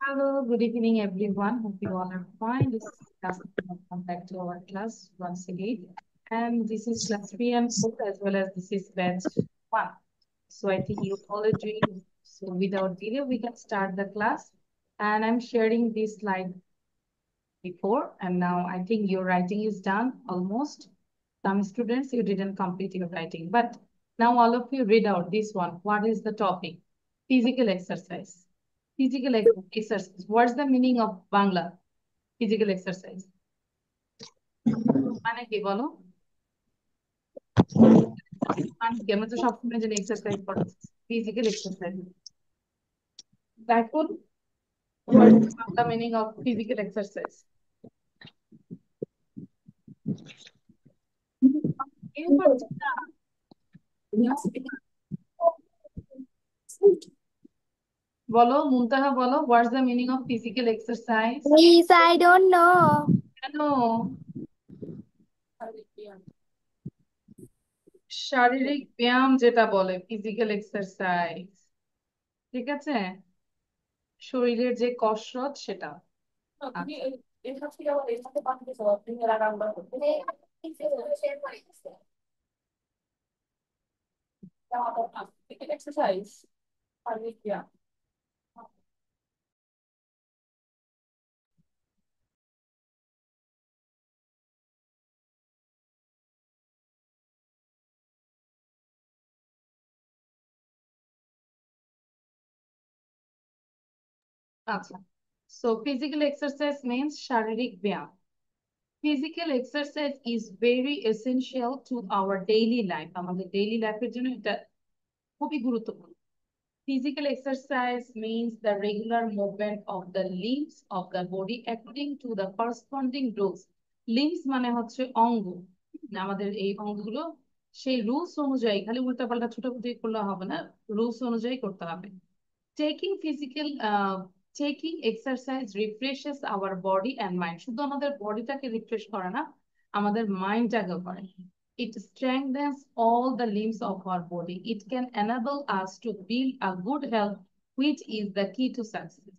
Hello, good evening, everyone. Hope you all are fine. This is Class. Welcome back to our class once again. And this is class 3 and 4 as well as this is batch 1. So I think you all are doing so without delay, we can start the class. And I'm sharing this slide before, and now I think your writing is done almost. Some students, you didn't complete your writing, but now all of you read out this one. What is the topic? Physical exercise. Physical exercise. What's the meaning of Bangla? Physical exercise. মানে কি বলো? মানে কি? আমরা তো সবসময় জানি exercise করা। Physical exercise. Therefore, what's the meaning of physical exercise? কেউ পারছে না। বলো, মুনতাহা বলো, what's the meaning of physical exercise? Miss, I don't know. কেন? শারীরিক ব্যায়াম যেটা বলে ফিজিক্যাল এক্সারসাইজ, ঠিক আছে, শরীরের যে কসরত সেটা। আচ্ছা, আচ্ছা। So physical exercise means শারীরিক ব্যায়াম। Physical exercise is very essential to our daily life. আমাদের daily life এর জন্য এটা খুবই গুরুত্বপূর্ণ। Physical exercise means the regular movement of the limbs of the body according to the corresponding rules. Limbs মানে হচ্ছে অঙ্গ, আমাদের এই অঙ্গগুলো সেই রুলস অনুযায়ী, খালি উল্টাপাল্টা ছোটাছুটি করলে হবে না, রুলস অনুযায়ী করতে হবে। Taking physical taking exercise refreshes our body and mind. শুধু আমাদের বডিটাকে রিফ্রেশ করে না, আমাদের মাইন্ডটাকেও করে। It strengthens all the limbs of our body. It can enable us to build a good health, which is the key to success.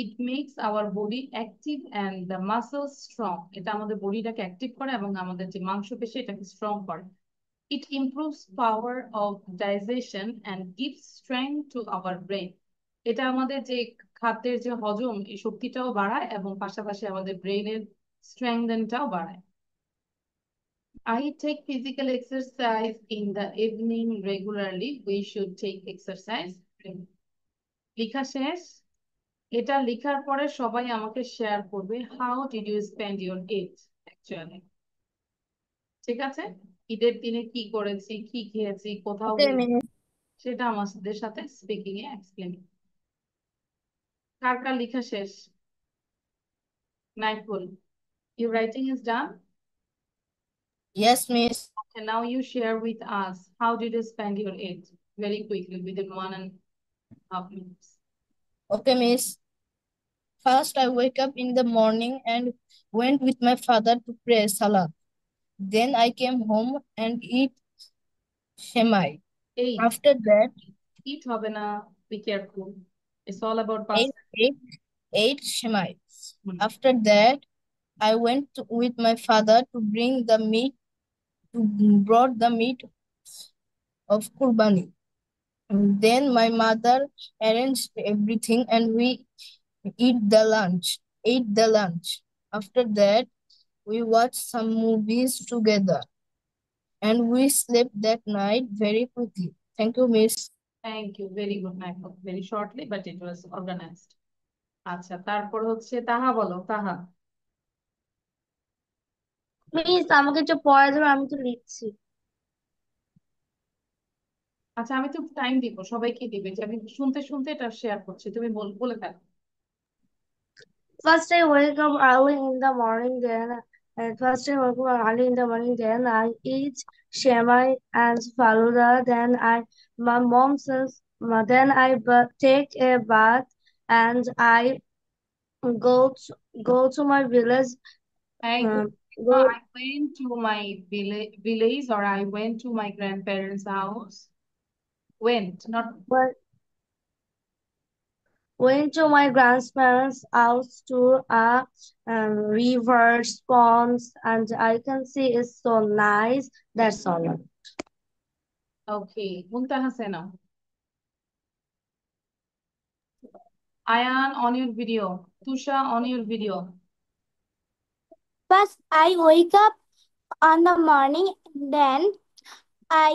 It makes our body active and the muscles strong. এটা আমাদের বডিটাকে active করে এবং আমাদের যে মাংসপেশি এটাকে strong করে। It improves power of digestion and gives strength to our brain. এটা আমাদের যে খাদ্যের যে হজম এই শক্তিটাও বাড়ায় এবং পাশাপাশি আমাদের ব্রেইনের স্ট্রেংথেনটাও বাড়ায়। I take physical exercise in the evening regularly. We should take exercise. লেখা শেষ। এটা লেখার পরে সবাই আমাকে শেয়ার করবে how did you spend your Eid actually, ঠিক আছে? ঈদের দিনে কি করেছি, কি খেয়েছি, কোথাও Okay, গেছি, Miss. সেটা আমাদের সাথে স্পিকিং এ এক্সপ্লেন। কার কার লেখা শেষ? Naiful, your writing is done? Yes, Miss. And now you share with us how did you spend your Eid very quickly within 1.5 minutes. Okay, Miss. First, I wake up in the morning and went with my father to pray Salah. Then I came home and eat shemai. Eight. After that, Eat হবে না, be careful. It's all about past. ate, ate, ate shemai. Hmm. After that, I went with my father to bring the meat, to brought the meat of Kurbani. And then my mother arranged everything and we ate the lunch. After that, we watched some movies together and we slept that night very quickly. Thank you, Miss. Thank you, very good Naiful, very shortly but it was organized. আচ্ছা, তারপর হচ্ছে তাহা, বলো তাহা। Please আমাকে একটু পড়া দেবে, আমি তো লিখছি। আচ্ছা, আমি তো টাইম দিব, সবাইকে দিবে, যে আমি শুনতে শুনতে এটা শেয়ার করছি, তুমি বলে থাকো। First I wake up early in the morning, then I eat shemai and faluda. My mom says, then take a bath and I go to, go to my village. I Uh, I go, went to my village, or I went to my grandparents' house. Went, not but went to my grandparents' house to a river ponds, and I can see it's so nice. That's all. Okay, Muntaha Sena. Ayan, on your video. Tusha, on your video. First, I wake up on the morning, then I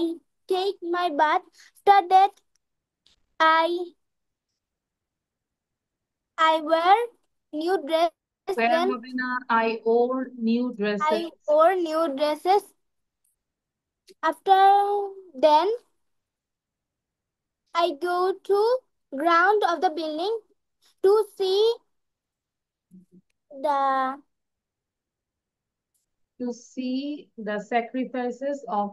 take my bath. After that, I wear new dress. Where Then হবে না? I wore new dresses. I wore new dresses. After then, I go to ground of the building to see the To see the sacrifices of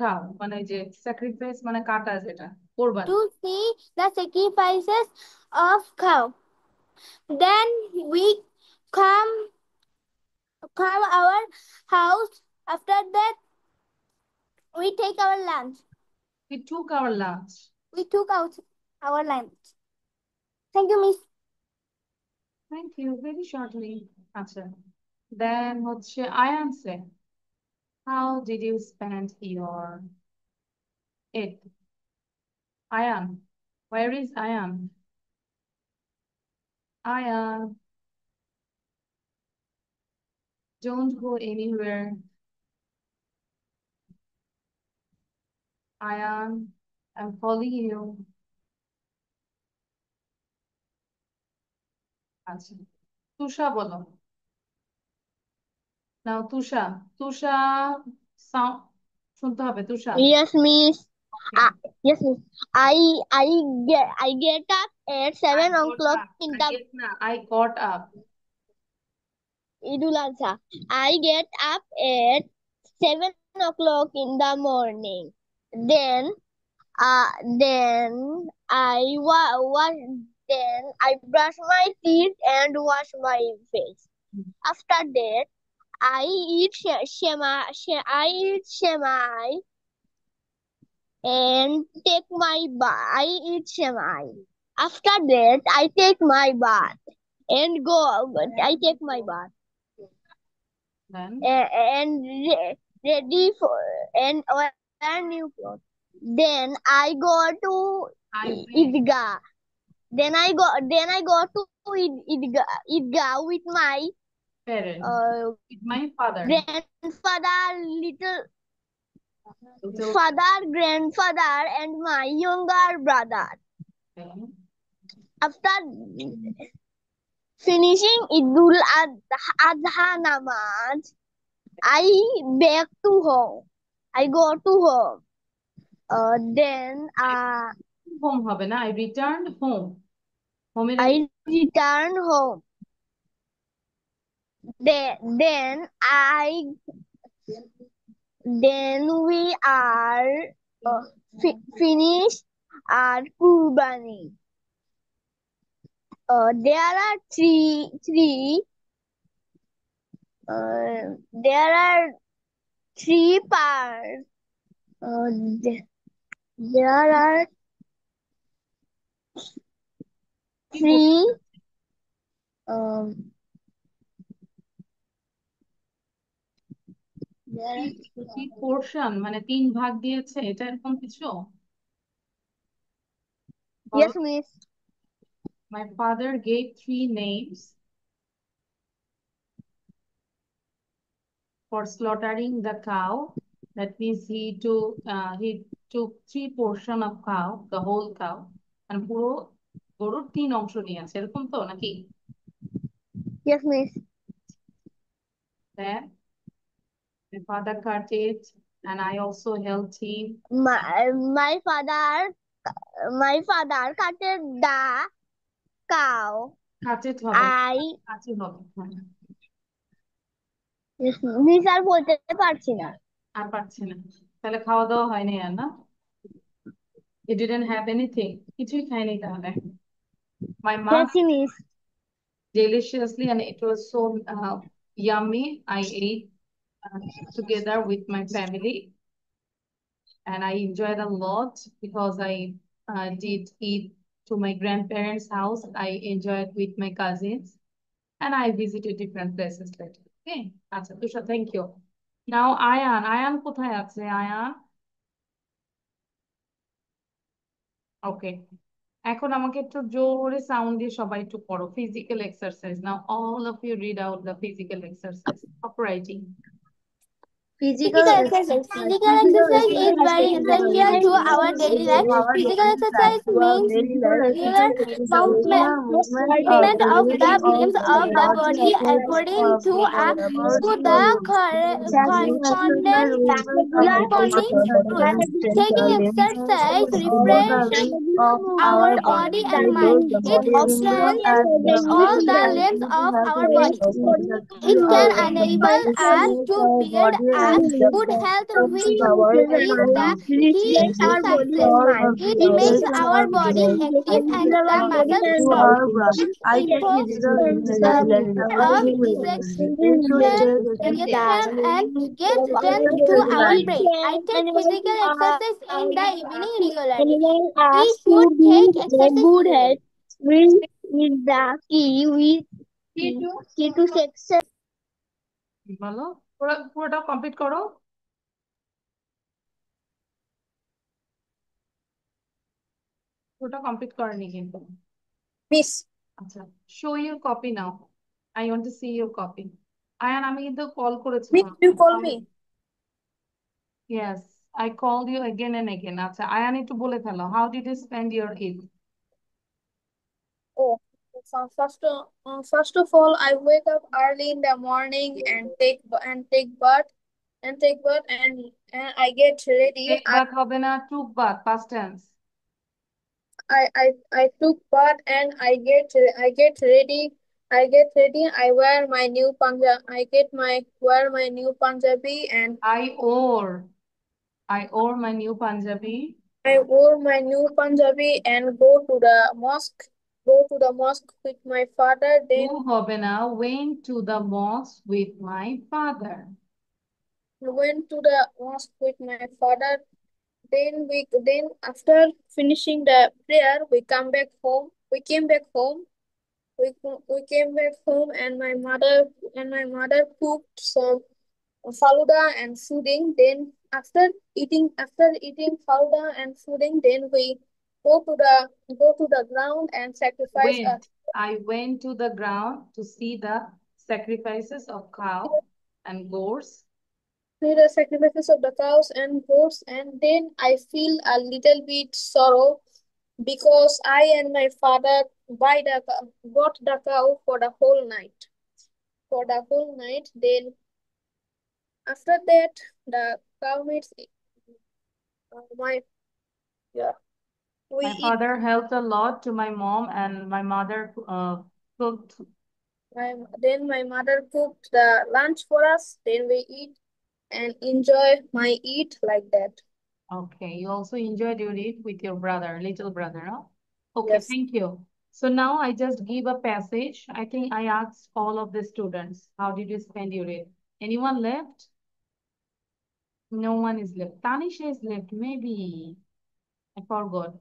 cow. মানে যে sacrifice মানে কাটা যেটা কোরবানি। to see the sacrifices of cow. Then we come our house. After that, we take our lunch. We took our lunch. We took out our lunch. Thank you, Miss. Thank you, very shortly. আচ্ছা, then হচ্ছে Ayan say, how did you spend your Eid? Ayan, where is Ayan? Ayan, don't go anywhere. Ayan, I'm calling you. আচ্ছা, তুষা বলো। নাও Tusha, Tusha sound শুনতে হবে Tusha. Yes, miss. Okay. Yes, miss. I get up at I 7 got o'clock up. in I the guess na, I got up. Idul Adha. I get up at 7 o'clock in the morning. Then, then then I brush my teeth and wash my face. After that, I eat I eat shemai and take my bath. I eat shemai. After that, I take my bath and go. I take my bath Then and ready for and wear new clothes. Then I go to I went Idgah. Then I go to Idgah with my parents, with my father. grandfather, little Little father, grandfather, and my younger brother. Okay. After finishing Idul Adha namaz, I back to home. I go to home. Then Home হবে না, I returned home. Home এর I return home. Then we are finished our Kurbani. There are three parts. There are three কি portion মানে 3 ভাগ দিয়েছে এটা এরকম কিছু? Yes, miss. My father gave 3 names for slaughtering the cow. That means he took 3 portion of cow, the whole cow, and পুরো গরুর 3 অংশ নিয়ে আছে এরকম তো নাকি? Yes, miss. Then my father cut it, and I also helped him. My father cutted the cow. Cut it হবে, I কাচি হবে। হ্যাঁ, মিস আর বলতে পারছি না। আর পারছি না, তাহলে খাওয়া দাওয়া হয়নি আর না? You didn't have anything? কিছুই খাইনি তাহলে? My mom Yes, miss. deliciously, and it was so yummy. I ate together with my family, and I enjoyed a lot because I did eat to my grandparents' house. I enjoyed with my cousins, and I visited different places later. Okay, আচ্ছা তুষার, thank you. Now Ayaan কোথায় আছে আয়ান? ওকে, এখন আমাকে একটু জোরে sound দিয়ে সবাই একটু পড়ো physical exercise. Now all of you read out the physical exercise of writing. Physical Physical exercise is very essential to our daily life. Physical exercise means regular movement of the limbs of the body according to the corresponding rules. Taking exercise refreshes our body and mind. It strengthens all the limbs of our body. It can enable us to build a good health which is the key to success. It makes our body active and the muscles strong. It helps reaction and gives strength to our brain. I take physical exercise in the evening regularly. We should take exercise regularly. is the key to success. বলো, পুরোটা complete করো। পুরোটা complete করেনি কিন্তু miss আচ্ছা, show your copy now. I want to see your copy. Ayaan, আমি কিন্তু call miss করেছিলাম। You call me Yes, I called you again and again. আচ্ছা আয়ান, একটু বলে ফেলো, how did you spend your Eid? Oh, first of all, I wake up early in the morning and take bath and I get ready. Take bath হবে না, took bath, past tense. I took bath and I get ready. I wear my new Punjabi and I wore my new Punjabi. I wore my new Punjabi and go to the mosque with my father. Then Who হবে না, went to the mosque with my father. went to the mosque with my father. Then after finishing the prayer, we come back home. We came back home. We came back home and my mother cooked some faluda and pudding. Then after eating faluda and pudding, then we go to the ground and sacrifice I went to the ground to see the sacrifices of cow and goats. the sacrifices of the cows and goats, and then I feel a little bit sorrow because I and my father bought the cow for the whole night. Then after that, the cow meat. My yeah, we My eat. father helped a lot to my mom, and my mother cooked. Then my mother cooked the lunch for us. Then we eat and enjoy my eat like that. Okay, you also enjoyed your Eid with your brother, little brother, no? Okay, Yes. thank you. So now I just give a passage. I think I asked all of the students, how did you spend your Eid? Anyone left? No one is left. Tanisha is left, maybe. I forgot.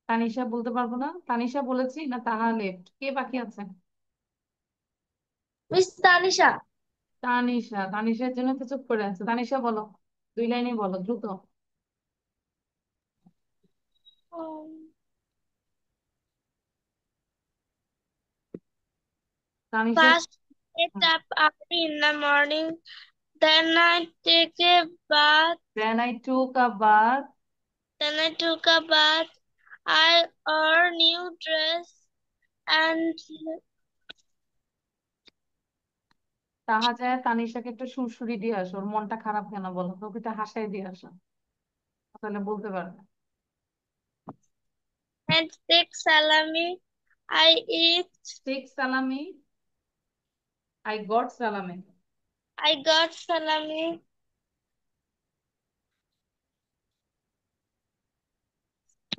Tanisha বলতে পারবো না, তানিশা বলেছি না, তাহা left, কে বাকি আছে? Miss Tanisha. তানিশার জন্য তো চুপ করে আছে। তানিশা বলো, 2 লাইনে বলো, দ্রুত। Tanisha, First, get up early in the morning. Then I take a bath. then I took a bath. I wore new dress and তাহা যায় তানিশাকে একটু সুড়সুড়ি দিয়ে আসো, ওর মনটা খারাপ কেন বলো তো, ওকে একটু হাসাই দিয়ে আসো, তাহলে বলতে পারবে। take salami. I eat. Take salami. I got salami. I got salami.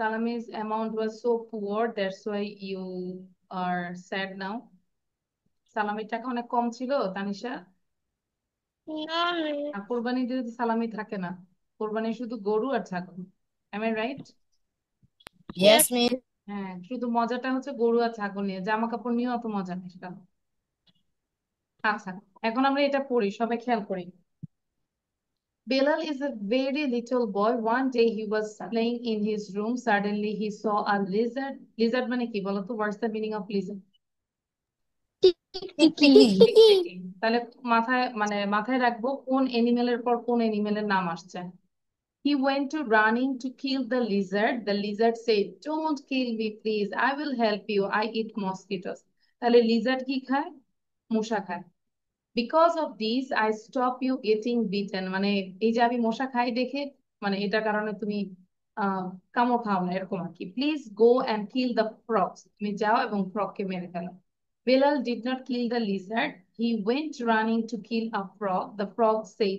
Salami's amount was so poor, that's why you are sad now. সালামির টাকা অনেক কম ছিল তানিশা। No, আর কোরবানিতে যদি সালামি থাকে না, কোরবানি শুধু গরু আর ছাগল। Am I right? Yes, Miss. হ্যাঁ, শুধু মজাটা হচ্ছে গরু আর ছাগল নিয়ে, জামা কাপড় নিয়ে অত মজা নেই সেটা। আচ্ছা, এখন আমরা এটা পড়ি, সবাই খেয়াল করি। Bilal is a very little boy. One day he was playing in his room. Suddenly he saw a lizard. Lizard মানে কি বলতো? What's the meaning of lizard? টিকটিকি। তাহলে মাথায় রাখবো কোন এনিমেলের পর কোন এনিমেলের নাম আসছে। He went to running to kill the lizard. The lizard said, "Don't kill me, please. I will help you. I eat mosquitoes." তাহলে লিজার্ড কি খায়? মশা খায়। Because of this, I stop you getting bitten. মানে এই যে আমি মশা খাই দেখে, মানে এটার কারণে তুমি কামড় খাও না, এরকম আর কি। Please go and kill the frogs. তুমি যাও এবং ফ্রগকে মেরে ফেলো। Bilal did not kill the lizard. He went running to kill a frog. The frog said,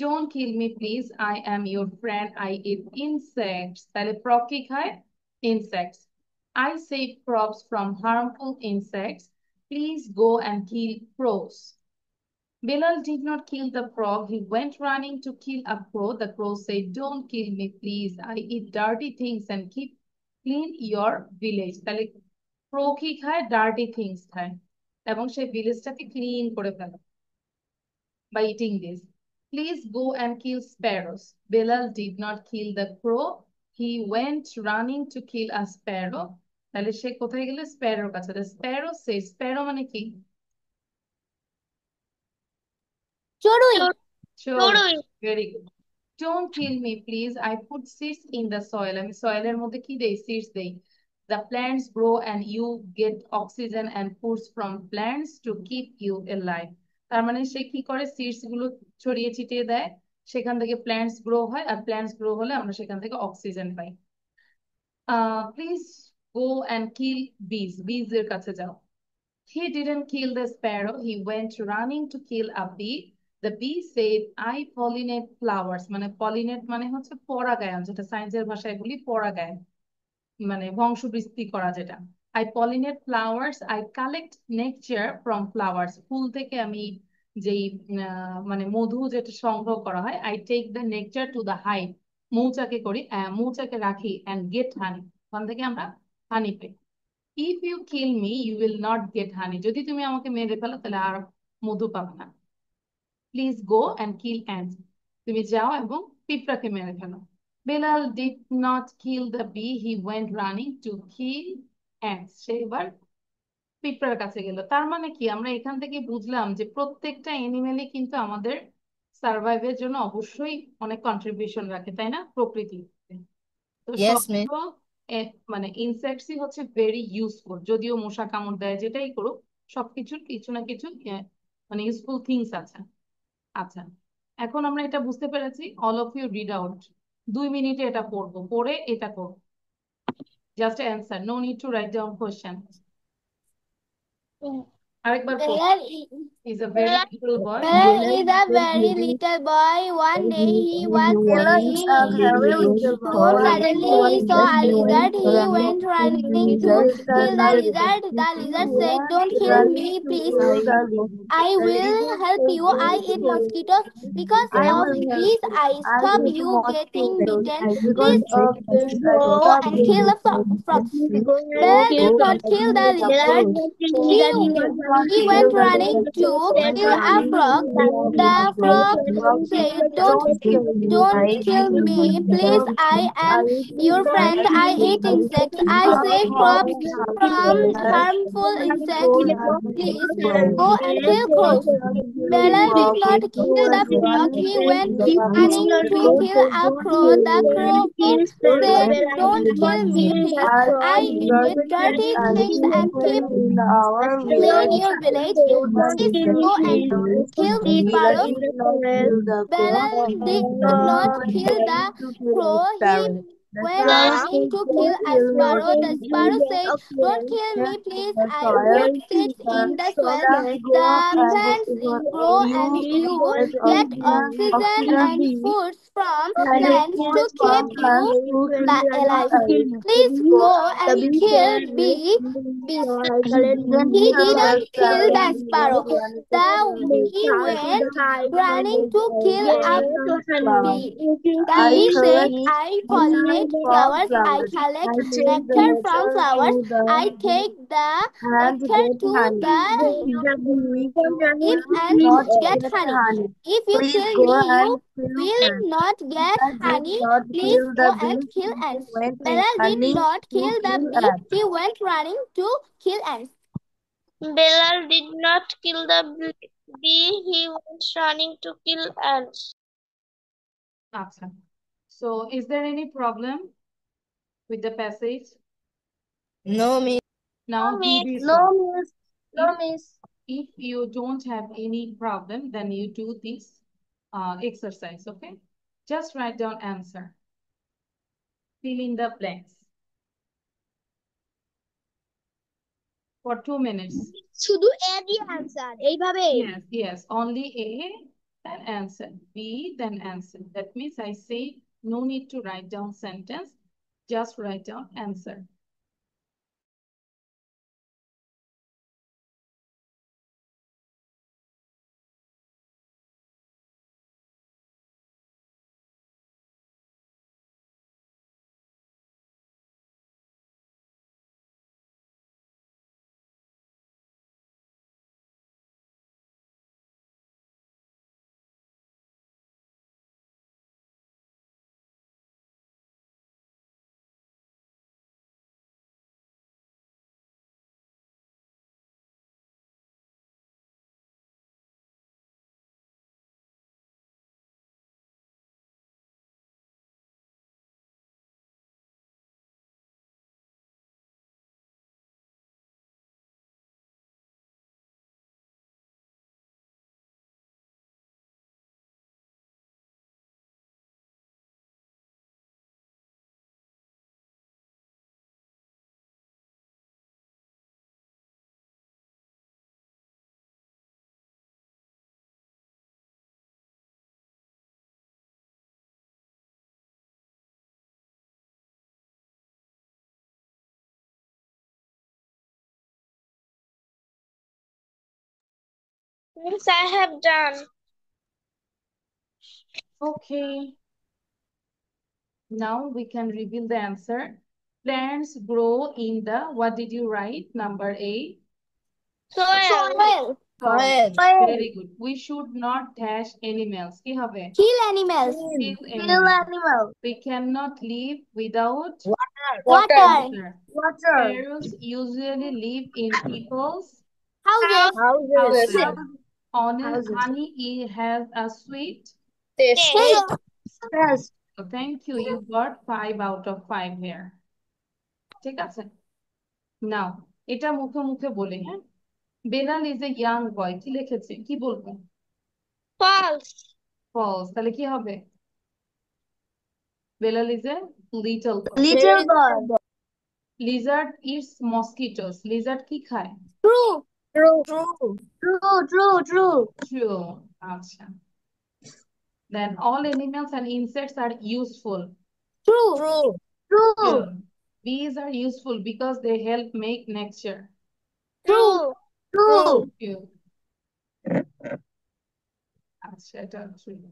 "Don't kill me, please. I am your friend. I eat insects." তাহলে frog কি খায়? Insects. I save crops from harmful insects. Please go and kill crows. Bilal did not kill the frog. He went running to kill a crow. The crow said, "Don't kill me, please. I eat dirty things and keep clean your village." তাহলে ক্রো কি খায়? Dirty things খায় এবং সে ভিলেজটাকে clean করে ফেলে by eating this. Please go and kill sparrows. Bilal did not kill the crow. He went running to kill a sparrow. তাহলে সে কোথায় গেল? স্প্যারোর কাছে। The sparrow said, স্প্যারো মানে কি? চড়ুই। চড়ুই। Very good. Don't kill me, please. I put seeds in the soil. আমি সয়েলের মধ্যে কি দেই? Seeds দেই। The plants grow and you get oxygen and foods from plants to keep you alive. তার মানে সে কি করে? সিডস গুলো ছড়িয়ে ছিটিয়ে দেয়, সেখান থেকে প্ল্যান্টস গ্রো হয়, আর প্ল্যান্টস গ্রো হলে আমরা সেখান থেকে oxygen pi. Please go and kill bees. Bees এর কাছে যাও। He didn't kill the sparrow. He went running to kill a bee. The bee said, "I pollinate flowers." মানে pollinate মানে হচ্ছে পরাগায়ন, যেটা সায়েন্সের ভাষায় বলি পরাগায়ন, মানে বংশবৃদ্ধি করা যেটা। I pollinate flowers. I collect nectar from flowers. ফুল থেকে আমি যেই মানে মধু যেটা সংগ্রহ করা হয়, I take the nectar to the hive. মৌচাকে রাখি and get honey. ওখান থেকে আমরা হানি পাই। If you kill me, you will not get honey. যদি তুমি আমাকে মেরে ফেলো তাহলে আর মধু পাবে না। Please go and kill ants. তুমি যাও এবং পিঁপড়াকে মেরে ফেলো। Bilal did not kill the bee. He went running to kill ants. সে এবার পিঁপড়ার কাছে গেল। তার মানে কি? আমরা এখান থেকে বুঝলাম যে প্রত্যেকটা এনিমেলই কিন্তু আমাদের সার্ভাইভের জন্য অবশ্যই অনেক কন্ট্রিবিউশন রাখে, তাই না? প্রকৃতি। তো Yes, Miss. সবগুলো মানে ইনসেক্টসই হচ্ছে ভেরি ইউজফুল। যদিও মশা কামড় দেয়, যেটাই করুক, সবকিছুর কিছু না কিছু মানে ইউজফুল থিংস আছে। আচ্ছা, এখন আমরা এটা বুঝতে পেরেছি। All of you read out. 2 মিনিটে এটা পড়বো, পড়ে এটা করবো। Just answer, no need to write down question. আরেকবার পড়ো। Is a very little boy. Bilal is a very little boy. One day he was playing in his room. Suddenly he saw a lizard. He went running to kill the lizard. The lizard said, "Don't kill me, please. I will help you. I eat mosquitoes. Because of this, I stop you getting bitten. Please go and kill the frogs." Bilal did not kill the lizard. He went running to kill a frog. The frog said, "Don't kill me, please. I am your friend. I eat insects. I save crops from harmful insects. Please go and kill crows." Bilal did not kill the frog. He went running to kill a crow. The crow said, "Don't kill me, please. I eat dirty things and keep clean your village. Please go and kill sparrows." Bilal did not kill the crow. He went running to kill a sparrow. The sparrow said, "Don't kill me, please. I put seeds in the soil. The plants grow and you get oxygen and foods from plants to keep you alive. Please go and kill bees." He didn't kill the sparrow. He went running to kill a bee. The bee said, "I pollinate collect flowers. I collect nectar from flowers. I take the nectar to the hive and get honey. If you kill me, you will not get honey. Please go and kill ants. Bella did not kill the bee. He went running to kill ants. Bellal did not kill the bee, he went running to kill ants. আচ্ছা, so is there any problem with the passage? No, miss. Now do this No, one. miss. No, miss. If you don't have any problem, then you do this exercise, okay? Just write down answer. Fill in the blanks. For 2 minutes. শুধু এ দিয়ে answer এইভাবে Yes, only A, then answer. B, then answer. That means I say no need to write down sentence, just write down answer. Miss, I have done. Okay. Now we can reveal the answer. Plants grow in the, what did you write? Number 8. Soil. Soil. Very good. We should not dash animals. কি হবে? kill animals. Kill Kill animals. animal. We cannot live without Water. water. Water. Sparrows usually live in people's Houses. houses. Houses. Honey has a sweet. Taste. Yes. So thank you. You got 5 out of 5 here. ঠিক আছে? Now, এটা মুখে মুখে বলি, হ্যাঁ? Belal is a young boy. কি লিখেছে? কি বলবো? False. False. তাহলে কি হবে? Belal is a little boy. Little boy. Lizard eats mosquitoes. Lizard কি খায়? True. True. True. True. আচ্ছা. Then all animals and insects are useful. True. True. Bees are useful because they help make nectar. True. True. True. আচ্ছা, এটা true.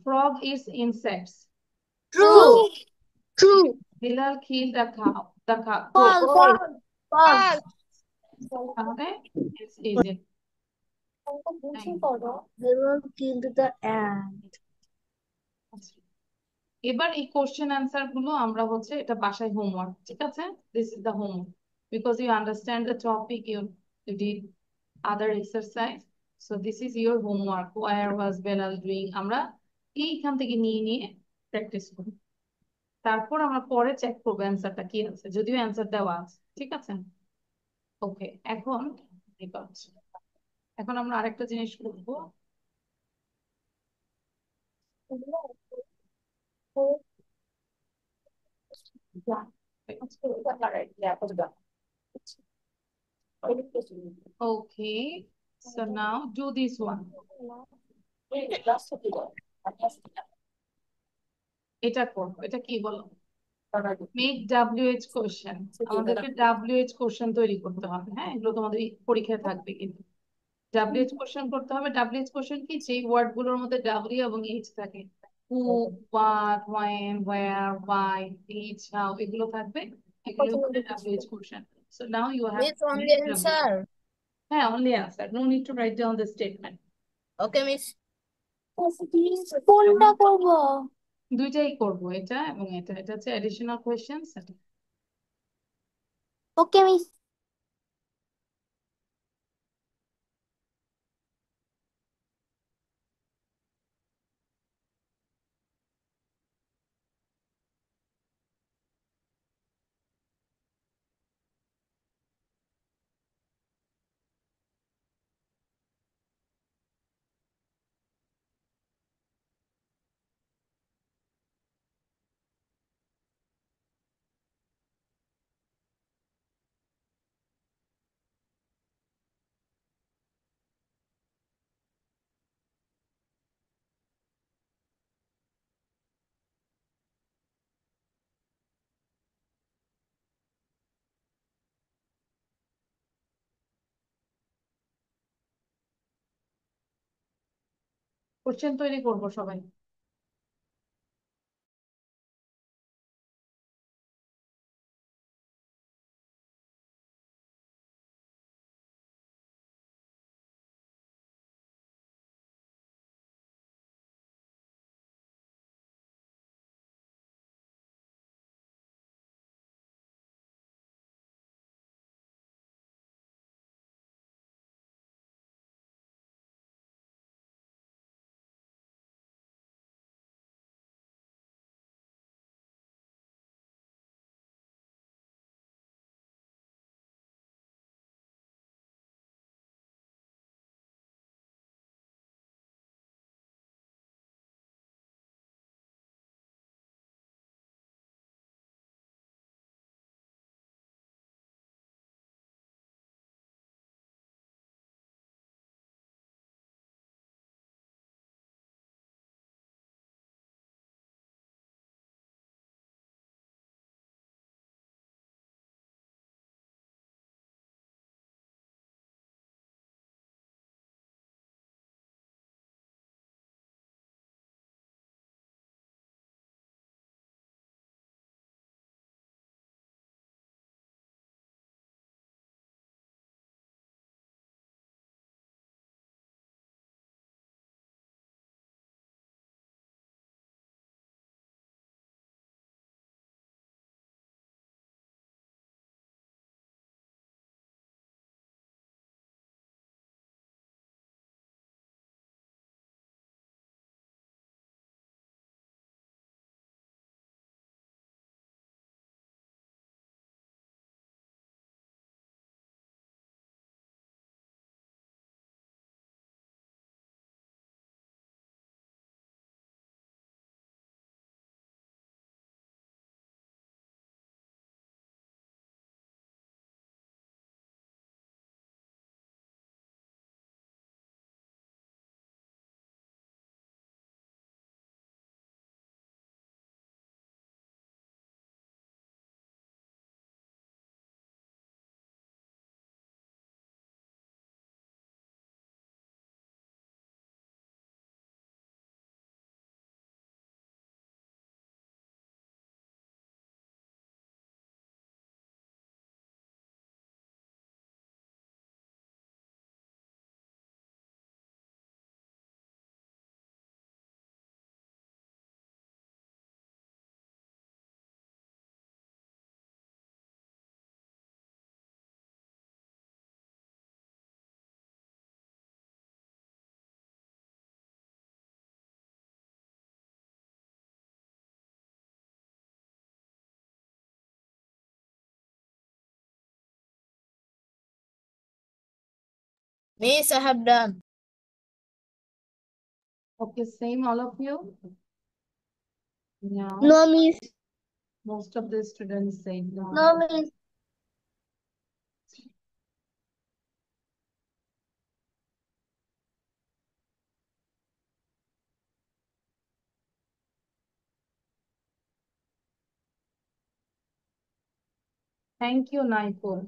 Frog eats insects. True. Bilal killed the cow. The cow. False. False. Okay? It's easy. They will kill the ant. এবার এই question answer গুলো আমরা হচ্ছে এটা বাসায় homework, ঠিক আছে? This is the homework because you understand the topic, you did other exercise, so this is your homework. Where was Bilal doing, আমরা এইখান থেকে নিয়ে নিয়ে প্র্যাকটিস করি, তারপর আমরা পরে চেক করবো অ্যান্সারটা কি আছে, যদিও অ্যান্সার দেওয়া আছে, ঠিক আছে? ওকে, এখন আমরা আরেকটা জিনিস করবো। Okay, so now do this one. এটা করবো, এটা কি বলো? Make WH question. আমাদেরকে WH কোশ্চেন তৈরি করতে হবে, হ্যাঁ? এগুলো তোমাদের পরীক্ষায় থাকবে কিন্তু। WH কোশ্চেন করতে হবে। WH কোশ্চেন কি? যেই ওয়ার্ড গুলোর মধ্যে W এবং H থাকে who, what, when, where, why, each, how, এগুলো থাকবে, এগুলো হচ্ছে WH question. So now you have Miss, to only make WH. answer. হ্যাঁ, only answer. No need to write down the statement. Okay, Miss. কোনটা করব? দুইটাই করব, এটা এবং এটা। এটা হচ্ছে additional questions. ওকে মিস। কোশ্চেন তৈরি করব সবাই। Miss, I have done. Okay, same all of you? No. No, Miss. Most of the students say no. No, Miss. Thank you, Naipur.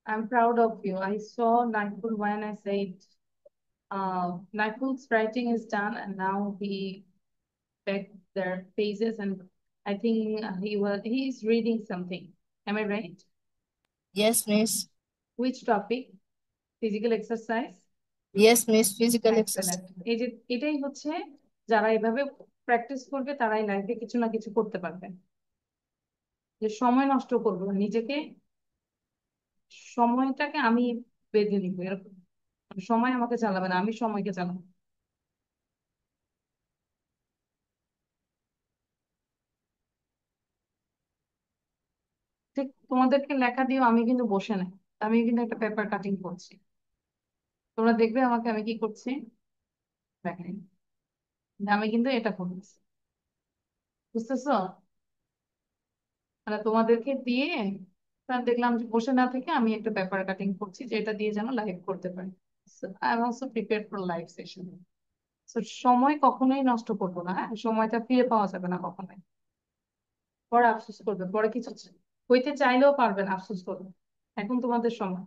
I'm proud of you. I saw Naipur when I said Naipur's writing is done and now he check their faces, and I think he is reading something. Am I right? Yes, miss. Which topic? Physical exercise? Yes, miss. Physical exercise. Excellent. এই যে এটাই হচ্ছে, যারা এভাবে practice করবে তারাই লাইফে কিছু না কিছু করতে পারবে। যে সময় নষ্ট করবো না, নিজেকে, সময়টাকে আমি বেঁধে নিবো, এরকম। সময় আমাকে চালাবে না, আমি সময়কে চালাবো। ঠিক তোমাদেরকে লেখা দিও, আমি কিন্তু বসে নাই, আমি কিন্তু একটা পেপার কাটিং করছি। তোমরা দেখবে আমাকে আমি কি করছি, দেখেন আমি কিন্তু এটা করছি, বুঝতেছো? মানে তোমাদেরকে দিয়ে তার দেখলাম যে বসে না থেকে আমি একটা পেপার কাটিং করছি, যেটা দিয়ে যেন লাইভ করতে পারি। I am also prepare for live session. সময় কখনোই নষ্ট করবো না, হ্যাঁ? সময়টা ফিরে পাওয়া যাবে না কখনোই। পরে আফসোস করবে, পরে কিছু হইতে চাইলেও পারবে না, আফসোস করবে। এখন তোমাদের সময়।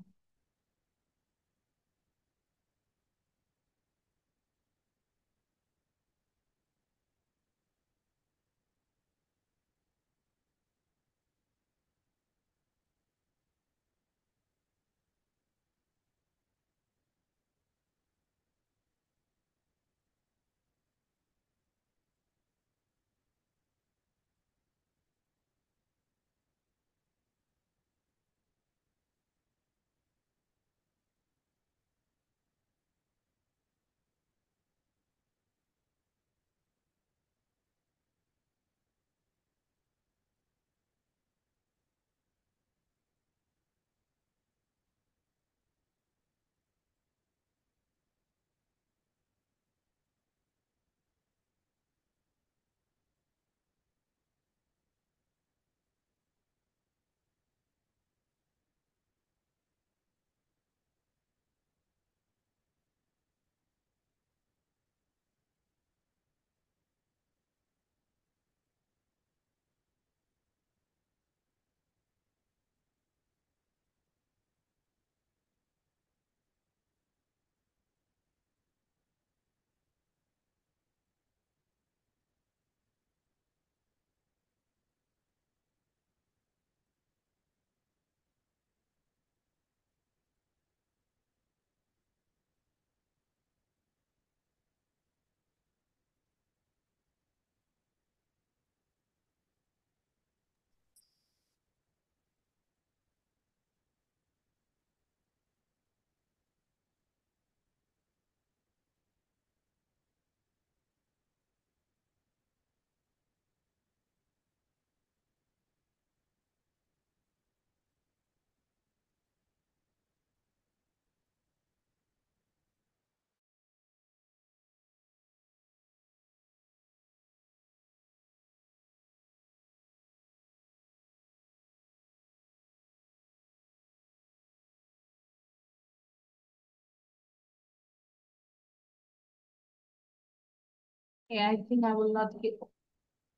I think I will not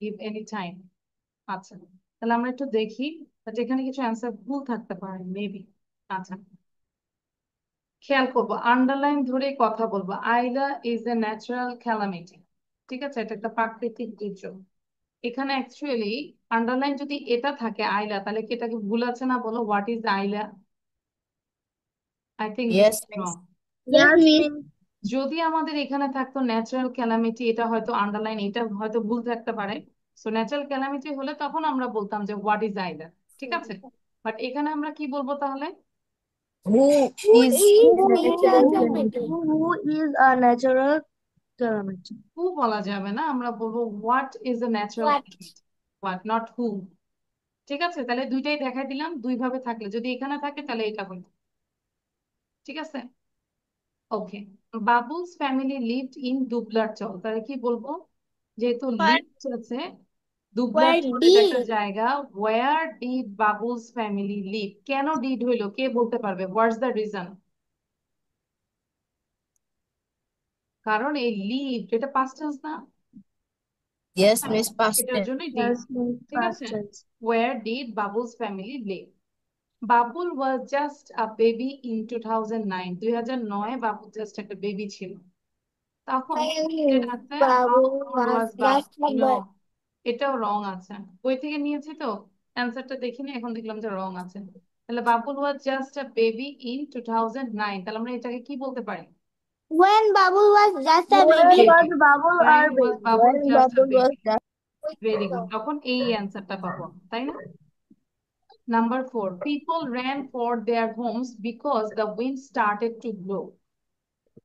give any time. আচ্ছা, তাহলে আমরা একটু দেখি, বাট এখানে কিছু অ্যান্সার ভুল থাকতে পারে মেবি। আচ্ছা, খেয়াল করবো, আন্ডারলাইন ধরে কথা বলবো। আইলা ইজ এ ন্যাচারাল ক্যালামিটি, ঠিক আছে, এটা একটা প্রাকৃতিক দুর্যোগ। এখানে অ্যাকচুয়ালি আন্ডারলাইন যদি এটা থাকে আইলা, তাহলে কি এটাকে ভুল আছে না? বলো, what is Aila? I think this Yes, is miss. Wrong. Yes, miss. যদি আমাদের এখানে থাকতো ন্যাচারাল ক্যালামিটি, এটা হয়তো আন্ডারলাইন, এটা হয়তো ভুল থাকতে পারে। সো ন্যাচারাল ক্যালামিটি হলে তখন আমরা বলতাম যে হোয়াট ইজ আইলা, ঠিক আছে। বাট এখানে আমরা কি বলবো তাহলে? Who is natural Who, calamity? who is a natural calamity? হু বলা যাবে না, আমরা বলবো what is a natural What? Calamity, what, not হু। ঠিক আছে, তাহলে দুইটাই দেখাই দিলাম, দুই ভাবে থাকলে, যদি এখানে থাকে তাহলে এটা বলবো, ঠিক আছে। ওকে, বাবুলস ফ্যামিলি লিভড ইন দুবলার চল, তাহলে কি বলবো? যেহেতু But লিভড আছে, দুবলার Where চল এটা একটা did? জায়গা। Where did Babul's family live? কেন ডিড হইলো, কে বলতে পারবে? What's the reason? কারণ এই লিভ এটা পাস্ট টেন্স না? yes, miss. Past এটার tense. জন্য ডিড, Yes, miss. ঠিক Past আছে। tense. Where did Babul's family live? Babul was just a baby in 2009, 2009 Babul just একটা বেবি ছিল। তখন When আছে how Babu old was was Babu? just a No, boy. এটাও রং আছে। বই থেকে নিয়েছি তো অ্যান্সারটা দেখিনি, এখন দেখলাম যে রং আছে। তাহলে Babul was just a baby in 2009, তাহলে আমরা এটাকে কি বলতে পারি? When Babu was just a When baby. was Babul When our was baby? Babul When just a Bubble was baby? just very good, তখন এই অ্যান্সারটা পাবো, তাই না? Number 4, people ran for their homes because the wind started to blow.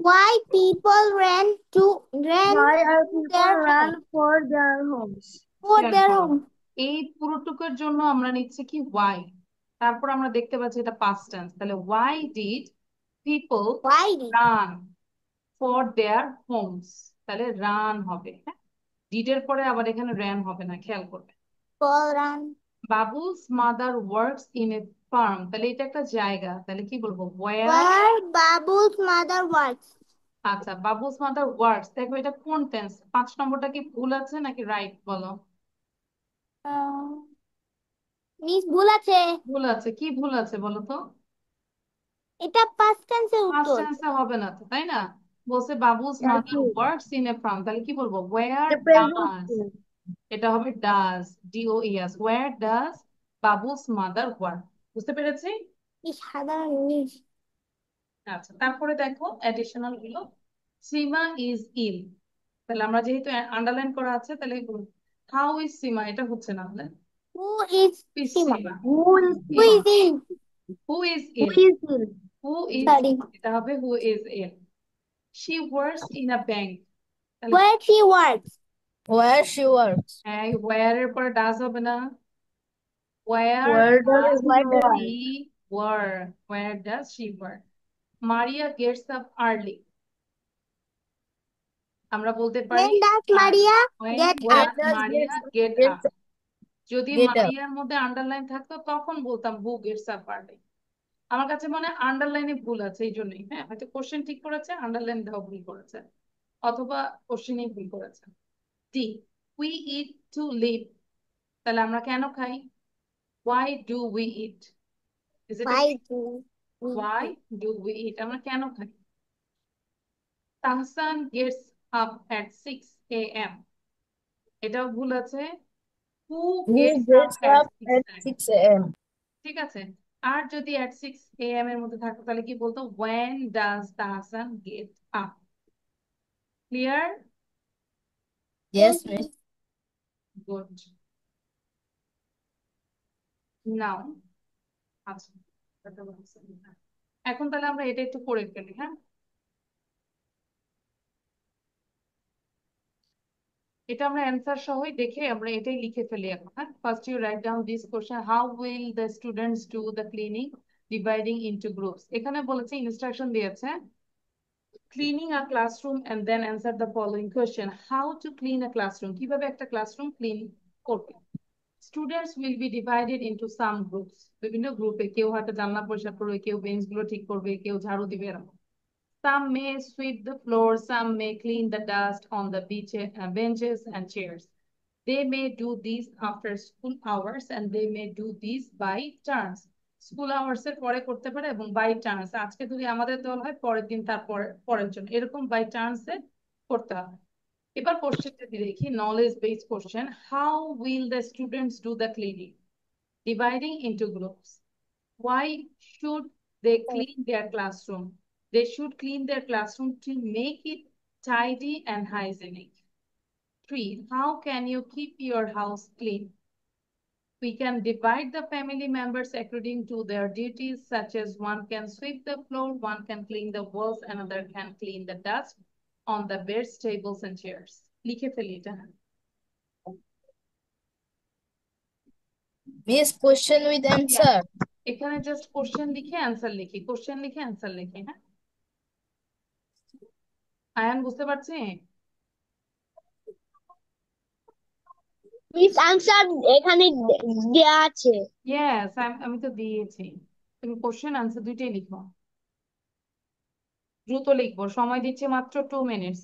Why people ran Why are to people their run home? for their homes? For খেয়াল their করো, home. এই পুরোটুকুর জন্য আমরা নিচ্ছি কি why, তারপর আমরা দেখতে পাচ্ছি এটা past tense, তাহলে why did people Why did run for their homes, তাহলে রান হবে, হ্যাঁ, ডিড এর পরে আবার এখানে ran হবে না, খেয়াল করবে। people run? Babul's mother works in a firm, তাহলে এটা একটা জায়গা, তাহলে কি বলবো wire. Where Babu's mother works. আচ্ছা, বাবুলস মাদার ওয়ার্কস, দেখো এটা কোন টেন্স, 5 নম্বরটা কি ভুল আছে নাকি রাইট বলো? মিস ভুল আছে। ভুল আছে, কি ভুল আছে বলো তো? এটা past tense এর পাস্ট উত্তর। টেন্সে হবে না তো, তাই না? বলছে Babul's mother Yes, works in a firm, তাহলে কি বলবো where the present does, tense. এটা হবে does, DOES, where does Babul's mother work. বুঝতে পেরেছি? কি সাধারণ মিস। আচ্ছা, তারপরে দেখো অ্যাডিশনাল গুলো, সীমা ইজ ইল, তাহলে আমরা যেহেতু আন্ডারলাইন করা আছে তাহলে হাউ ইজ সীমা, এটা হচ্ছে না, তাহলে Who is is Sima? Sima, Who is Who is in? Who is Who ইল, is ill? Who is, Sorry. এটা হবে who is ill. She works in a bank, তাহলে Where she works. where she works. হ্যাঁ, where এর পরে does হবে না, where Where does does she Where does work? She work, where does she work. Maria gets up early, আমরা বলতে পারি When does Maria when get when up? does does Maria get get up, যদি get up? মারিয়ার মধ্যে underline থাকতো তখন বলতাম হু Gates up early. আমার কাছে মনে হয় আন্ডারলাইনে ভুল আছে, এই জন্যই, হ্যাঁ, হয়তো কোশ্চেন ঠিক করেছে, আন্ডারলাইন দেওয়া ভুল করেছে, অথবা কোশ্চেনই ভুল করেছে। D, we eat to live, তাহলে আমরা কেন খাই, why do we eat, is it Why do we why do we eat, আমরা কেন খাই। Tahsan gets up at 6 AM, এটাও ভুল আছে, who He gets up gets at up 6 at 6 a.m. ঠিক আছে। আর যদি at 6 AM এর মধ্যে থাকতো তাহলে কি বলতো when does Tahsan get up, clear? Yes, miss. Good, now আচ্ছা, এটা বলছি না। এখন তাহলে আমরা এটা একটু করে ফেলি, হ্যাঁ, এটা আমরা অ্যান্সার সহই দেখে আমরা এটাই লিখে ফেলি এখন, হ্যাঁ। First you write down this question, how will the students do the cleaning dividing into groups, এখানে বলেছে ইনস্ট্রাকশন দিয়েছে cleaning a classroom and then answer the following question, how to clean a classroom, কিভাবে একটা classroom clean করবে। Students will be divided into some groups, বিভিন্ন গ্রুপে, কেউ হয়তো জানলা পরিষ্কার করবে, কেউ বেঞ্চ গুলো ঠিক করবে, কেউ ঝাড়ু দিবে, এরকম। Some may sweep the floor, some may clean the dust on the benches and chairs. They may do these after school hours and they may do these by turns. School hours এর পরে করতে পারে এবং by chance, আজকে যদি আমাদের দল হয় পরের দিন তারপর পরের জন্য, এরকম বাই চান্সে করতে হবে। এবার কোশ্চেনটা দেখি, knowledge based question, how will the students do the cleaning dividing into groups, why should they clean their classroom, they should clean their classroom to make it tidy and hygienic. 3, how can you keep your house clean, we can divide the family members according to their duties, such as one can sweep the floor, one can clean the walls, another can clean the dust on the beds, tables, and chairs. লিখে ফেলি এটা। Miss, question with Yeah, answer. এখানে just question লিখে answer লিখি, question লিখে answer লিখি, হ্যাঁ। আয়ান বুঝতে পারছি? মিস আনসার এখানে দেয়া আছে। ইয়েস, আমি তো দিয়েছি, তুমি কোশ্চেন অ্যান্সার দুইটাই লিখো, দ্রুত লিখবো, সময় দিচ্ছি মাত্র 2 minutes.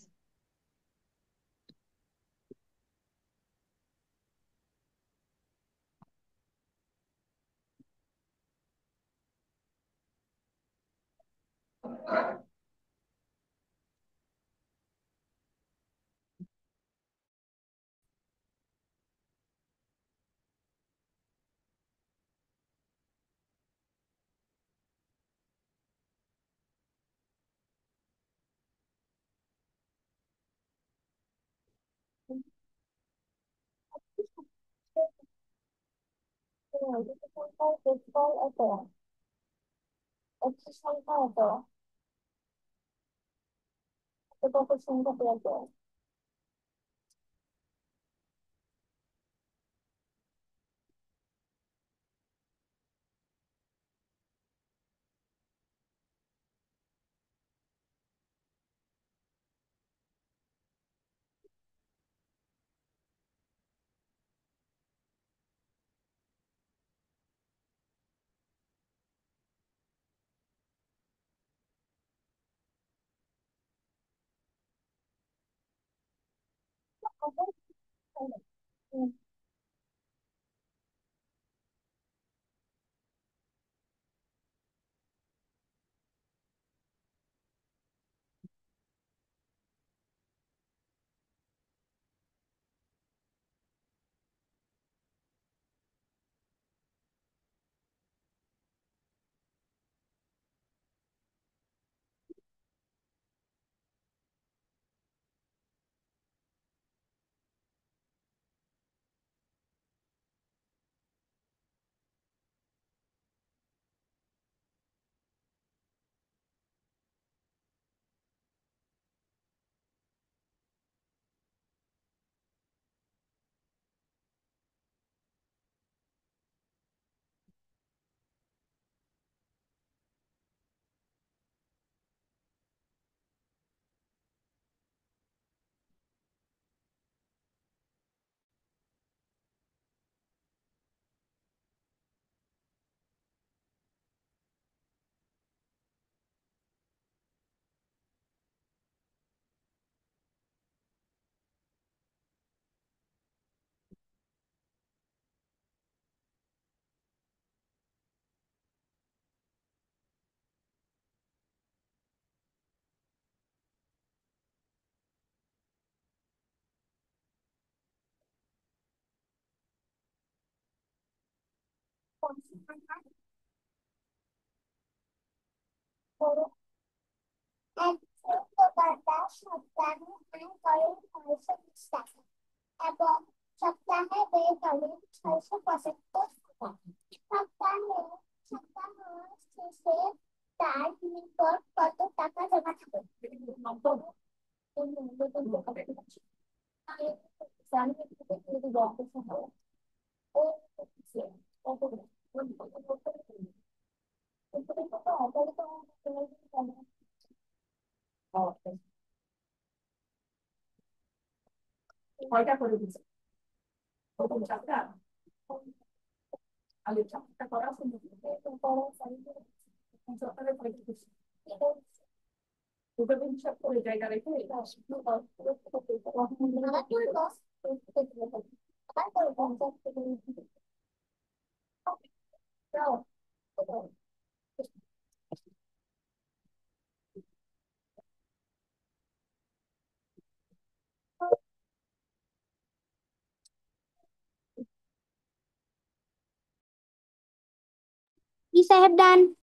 Yes, I have done.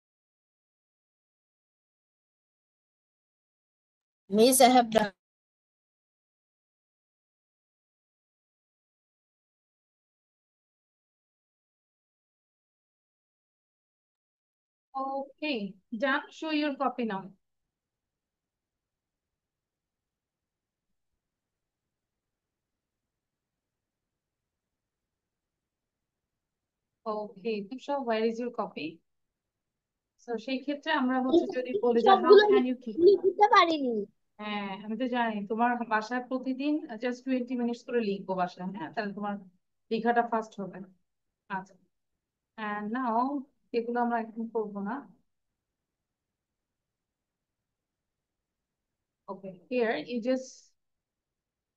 Miss, I have done. Okay, done. Show your copy now. Okay, Tusha, where is your copy? So সেই ক্ষেত্রে আমরা হচ্ছে যদি বলি যে হাউ সবগুলো ক্যান ইউ কিপ, লিখতে পারিনি। হ্যাঁ আমি তো জানি তোমার বাসায় প্রতিদিন জাস্ট 20 মিনিটস করে লিখবো বাসায়, হ্যাঁ তাহলে তোমার লেখাটা ফাস্ট হবে। আচ্ছা, and now এগুলো আমরা এখন করবো না। Okay, here you just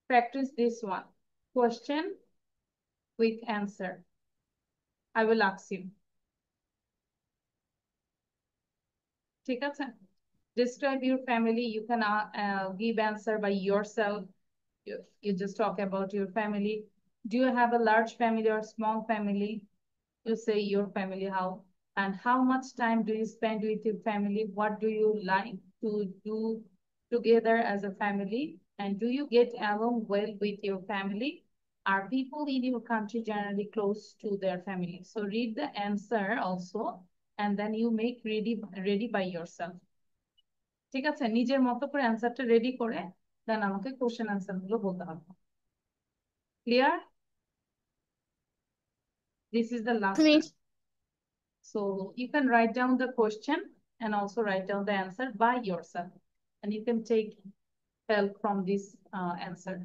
practice this one. Question with answer. I will ask you. ঠিক আছে? Describe your family. You can give answer by yourself. You just talk about your family. Do you have a large family or small family? You say your family how. And how much time do you spend with your family? What do you like to do together as a family? And do you get along well with your family? Are people in your country generally close to their family? So read the answer also, and then you make ready by yourself. ঠিক আছে, নিজের মতো করে অ্যান্সারটা ready করে দেন আমাকে question answer গুলো বলতে হবে। Clear? This is the last Miss. time. So you can write down the question and also write down the answer by yourself, and you can take help from this answer.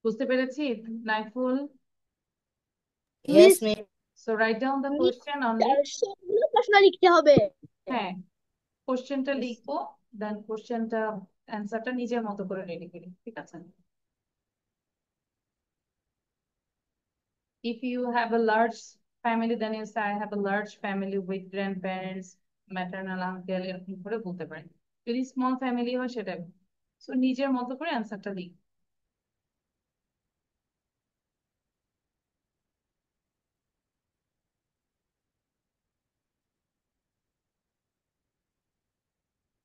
বুঝতে পেরেছি Naiful? Yes, miss. So write down the question only. সবগুলো প্রশ্ন লিখতে হবে। হ্যাঁ, কোশ্চেনটা লিখবো, দেন কোশ্চেনটা অ্যান্সারটা নিজের মতো করে রেডি করি, ঠিক আছে? If you have a large family, then you say I have a large family with grandparents, maternal uncle, এরকম করে বলতে পারেন। যদি স্মল ফ্যামিলি হয় সেটা, সো নিজের মতো করে অ্যান্সারটা লিখ।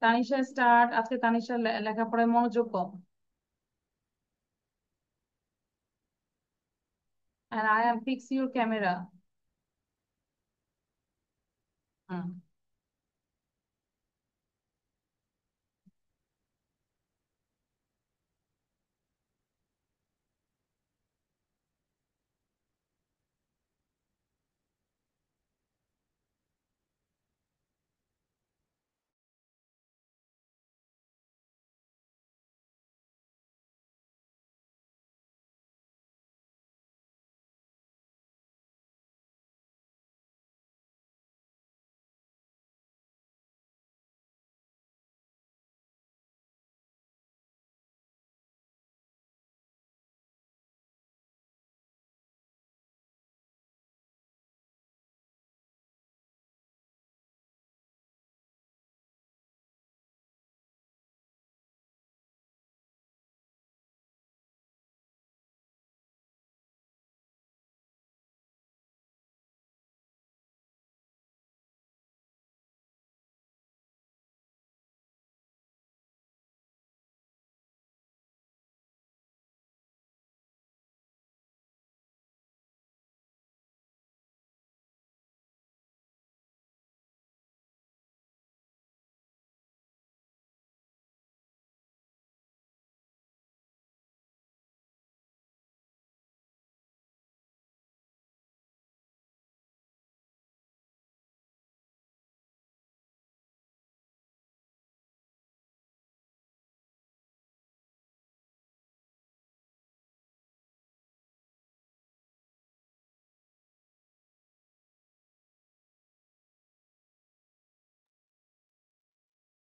তানিশা স্টার্ট। আজকে তানিশা লেখাপড়ায় মনোযোগ কম। And I am fix your camera. Hmm.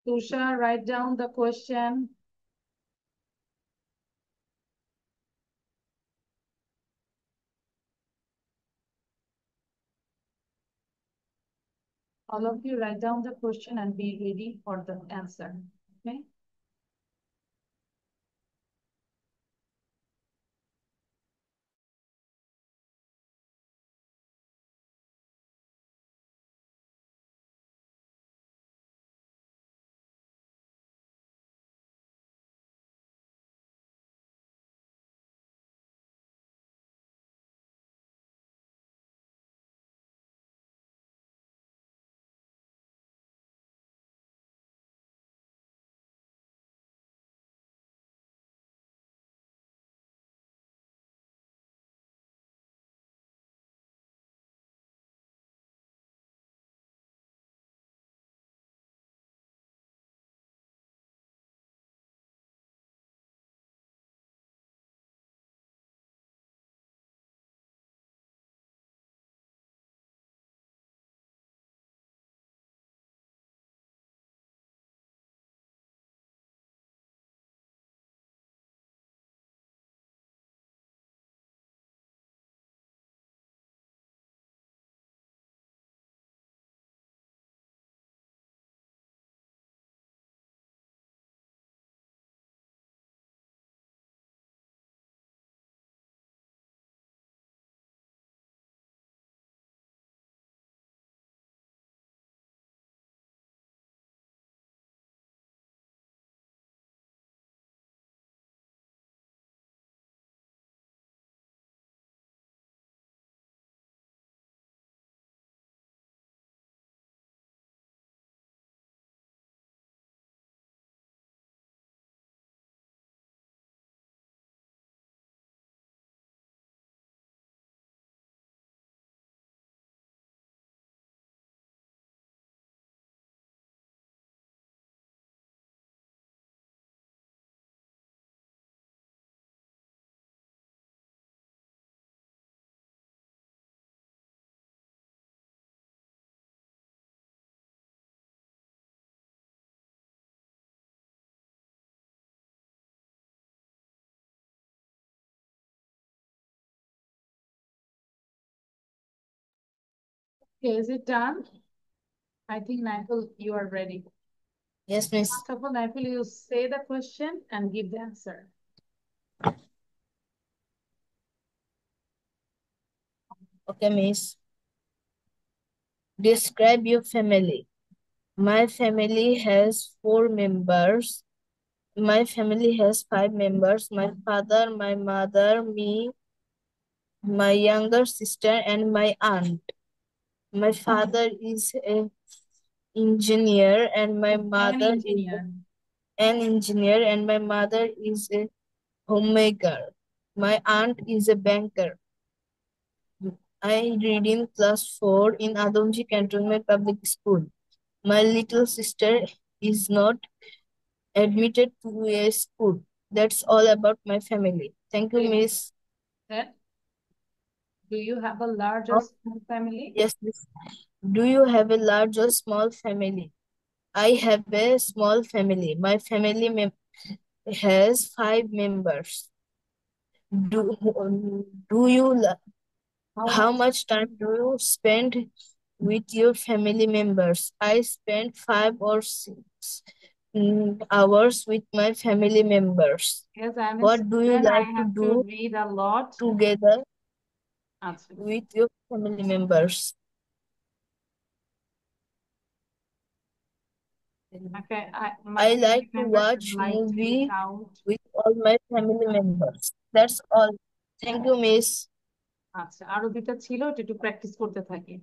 Tusha, write down the question. All of you write down the question and be ready for the answer. Okay? Okay, is it done? I think Naiful, you are ready. Yes, Miss. First of all, Naiful, you say the question and give the answer. Okay, Miss. Describe your family. My family has 4 members. My family has 5 members. My father, my mother, me, my younger sister, and my aunt. My father is an engineer, and my An mother is engineer. an engineer, and my mother is a homemaker. My aunt is a banker. I read in class 4 in Adamji Cantonment Public School. My little sister is not admitted to a school. That's all about my family. Thank you, Okay. Miss. Then, do you have a large or Oh, small family? yes, Miss. Do you have a large or small family? I have a small family. My family has 5 members. Do you how much time do you spend with your family members? I spend 5 or 6 hours with my family members. Yes, I'm a What do you student. I like to have to do read a lot. together Answer. with your family members? Okay, my I family like to members watch like to eat movie out. with all my family members. That's all. Thank you, Miss. আচ্ছা, আরো দুইটা ছিল, এটা একটু practice করতে থাকি।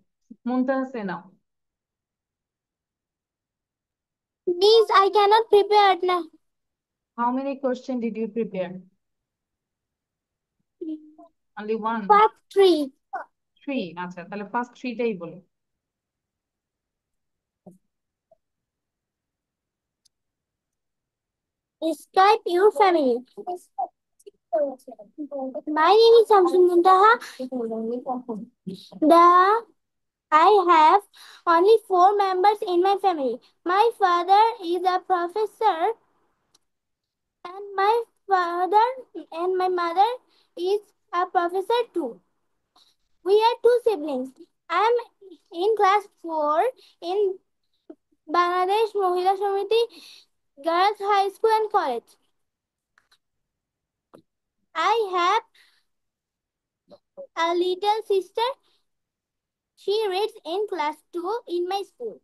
মুমতাজ নাও। Miss, I cannot prepare now. How many questions did you prepare? Only one? Part 3. 3. আচ্ছা, তাহলে ফার্স্ট 3টাই বলো। Describe your family. My name is Samsun Muntaha. I have only 4 members in my family. My father is a professor, and my father and my mother is a professor too. We are 2 siblings. I am in class 4 in Bangladesh Mohila Samiti Girls High School and College. I have a little sister. She reads in class 2 in my school.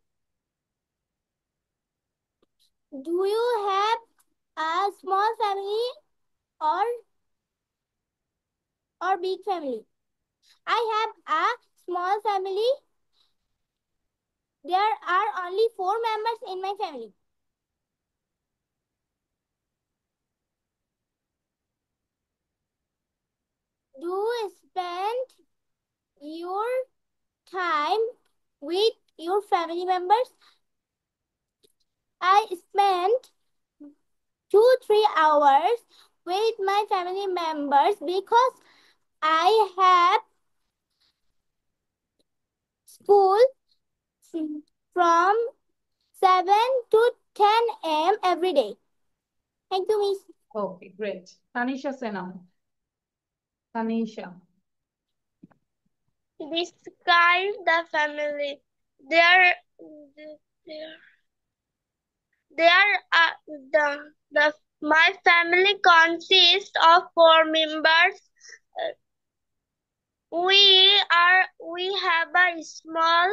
Do you have a small family or big family? I have a small family. There are only 4 members in my family. Do you spend your time with your family members? I spend 2-3 hours with my family members because I have school from 7 to 10 a.m. every day. Thank you, Miss. Okay, great. Tanisha Senam. Tanisha. Describe the family. There, there, my family consists of 4 members. We have a small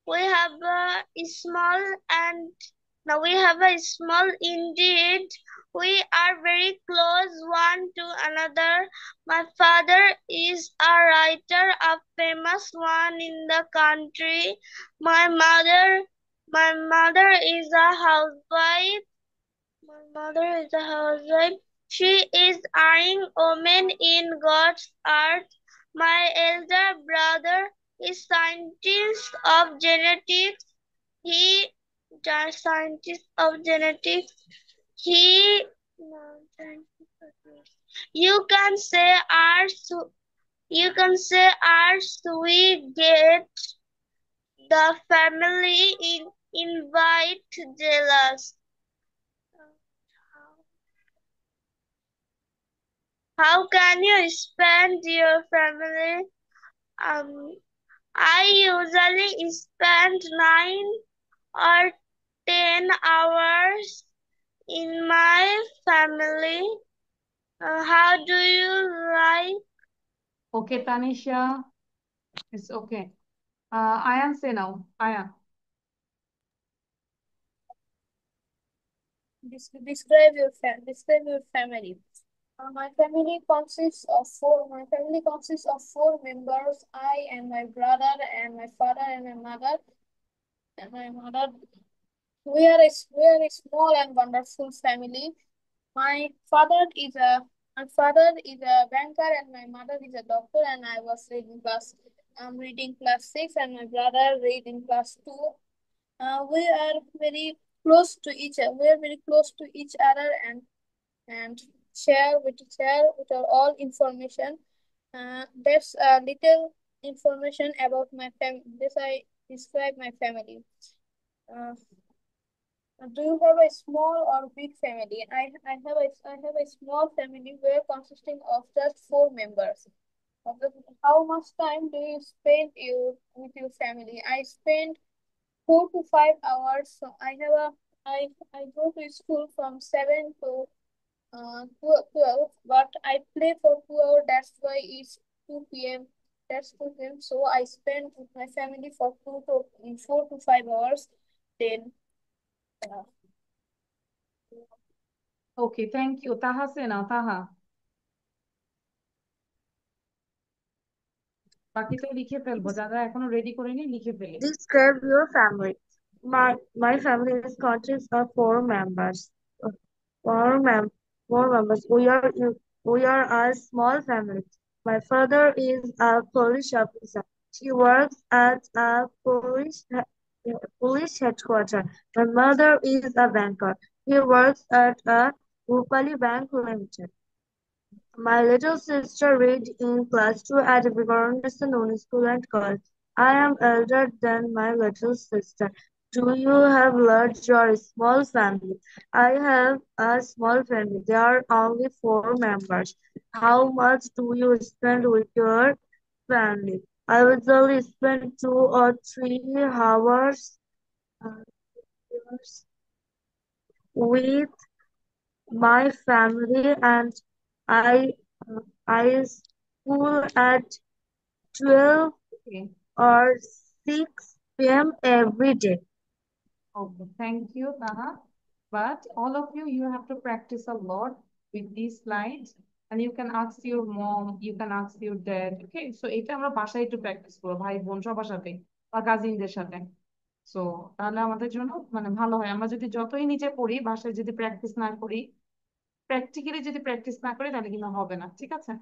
we have a small and now we have a small indeed. We are very close one to another. My father is a writer, a famous one in the country. My mother is a housewife. My mother is a housewife. She is earning woman in God's earth. My elder brother is scientist of genetics. He does scientist of genetics. He no, you can say ours we get the family invite jealous. How can you spend your family? I usually spend 9 or 10 hours in my family. How do you like? Okay, Tanisha, it's okay. Ayan, say now. Ayan. Describe your family. My family consists of four members. I and my brother and my father and my mother. And my mother. We are a small and wonderful family. My father is a my father is a banker and my mother is a doctor. And I'm reading class 6 and my brother reading class 2. We are very close to each other. We are very close to each other and share with our all information. That's a little information about my family. This I describe my family. Uh, do you have a small or big family? I have a small family where consisting of just 4 members. How much time do you spend with your family? I spend 4 to 5 hours. So I go to school from 7 to 12, but I play for 2 hours. That's why it's 2 p.m. That's 2 p.m. So I spend with my family for 4 to 5 hours. Then uh, Okay, thank you. Taha, say now. Taha. বাকিটা লিখে ফেলবো, যারা এখনো ready করেনি লিখে ফেলি। Describe your family. My family is consists of 4 members. Uh, Four mem 4 members. We are a small family. My father is a police officer. He works at a police headquarters. My mother is a banker. He works at a Rupali Bank Limited. My little sister read in class 2 at Vivekananda Noon School and College. I am elder than my little sister. Do you have large or small family? I have a small family. There are only 4 members. How much do you spend with your family? I usually spend 2 or 3 hours uh, with my family and I I school at 12 Okay. or 6 p.m. every day. Okay, thank you, Taha. But all of you, you have to practice a lot with these slides. And you can ask your mom, you can ask your dad. Okay, so এটা আমরা বাসায় একটু practice করবো, ভাই বোন সবার সাথে বা কাজিনদের সাথে। সো তাহলে আমাদের জন্য মানে ভালো হয়। আমরা যদি যতই নিচে পড়ি, বাসায় যদি প্র্যাকটিস না করি, প্র্যাকটিক্যালি যদি প্র্যাকটিস না করি, তাহলে কিন্তু হবে না। ঠিক আছে?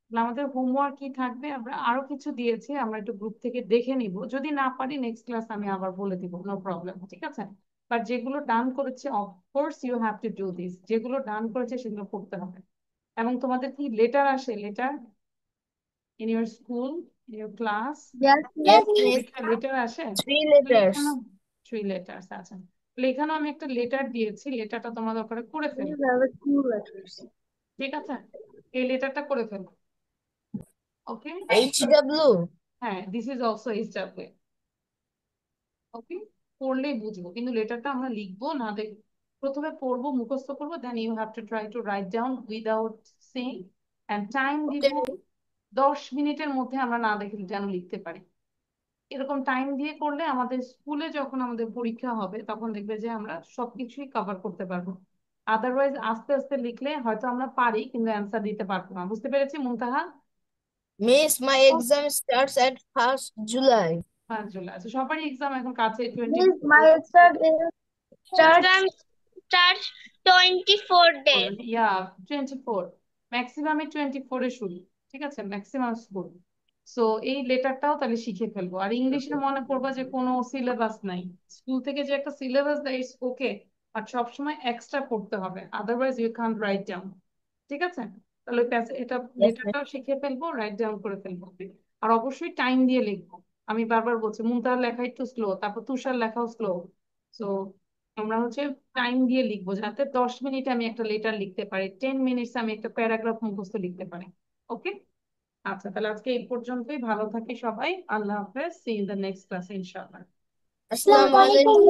তাহলে আমাদের হোমওয়ার্ক কি থাকবে, আমরা আরো কিছু দিয়েছি, আমরা একটু গ্রুপ থেকে দেখে নিব। যদি না পারি নেক্সট ক্লাস আমি আবার বলে দিব, নো প্রবলেম। ঠিক আছে? বাট যেগুলো ডান করেছে of course you have to do this. যেগুলো ডান করেছে সেগুলো করতে হবে। এবং তোমাদের কি লেটার আসে? Letter in your school, in your class, Yes, yes, miss. miss. Letter আসে? 3 letters. এখানেও 3 letters আছে। তাহলে এখানেও আমি একটা লেটার দিয়েছি, লেটারটা তোমরা দরকার করে We ফেলো। have 2 letters. ঠিক আছে? এই লেটারটা করে ফেলো। ওকে, HW. হ্যাঁ, দিস ইজ অলসো এইচডব্লিউ। ওকে, পড়লেই বুঝবো, কিন্তু লেটারটা আমরা লিখবো না দেখ, প্রথমে পড়বো, মুখস্থ করবো, then you have to try to write down without saying. And time দিব Okay. 10 মিনিটের মধ্যে, আমরা না দেখে যেন লিখতে পারি। এরকম টাইম দিয়ে করলে আমাদের স্কুলে যখন আমাদের পরীক্ষা হবে, তখন দেখবে যে আমরা সবকিছুই কভার করতে পারবো। আদারওয়াইজ আস্তে আস্তে লিখলে হয়তো আমরা পারি, কিন্তু অ্যান্সার দিতে পারবো না। বুঝতে পেরেছি মুনতাহা? Miss, my exam starts at 1st July. চলে আছে, সবারই এক্সাম এখন কাছে, Miss, my exam is starts. Exam starts 24 days. ইয়া 24, ম্যাক্সিমামে 24-এ শুরু। ঠিক আছে, ম্যাক্সিমাম স্কুল। সো এই লেটারটাও তাহলে শিখে ফেলবো। আর ইংলিশে মনে করবা যে কোনো সিলেবাস নাই, স্কুল থেকে যে একটা সিলেবাস দেয় ইটস ওকে, বাট সবসময় এক্সট্রা পড়তে হবে, otherwise you can't write down. ঠিক আছে? তাহলে এটা Yes, miss. লেটারটাও শিখে ফেলবো, রাইট ডাউন করে ফেলবো। আর অবশ্যই টাইম দিয়ে লিখবো। আমি বারবার বলছি, মুনতাহার লেখা একটু স্লো, তারপর তুষার লেখাও স্লো। সো আমরা হচ্ছে টাইম দিয়ে লিখবো, যাতে 10 মিনিটে আমি একটা লেটার লিখতে পারি, 10 মিনিটস আমি একটা প্যারাগ্রাফ মুখস্থ লিখতে পারি। ওকে, আচ্ছা, তাহলে আজকে এই পর্যন্তই। ভালো থাকি সবাই। আল্লাহ হাফেজ। See in the next class ইনশাআল্লাহ। আসসালামু আলাইকুম।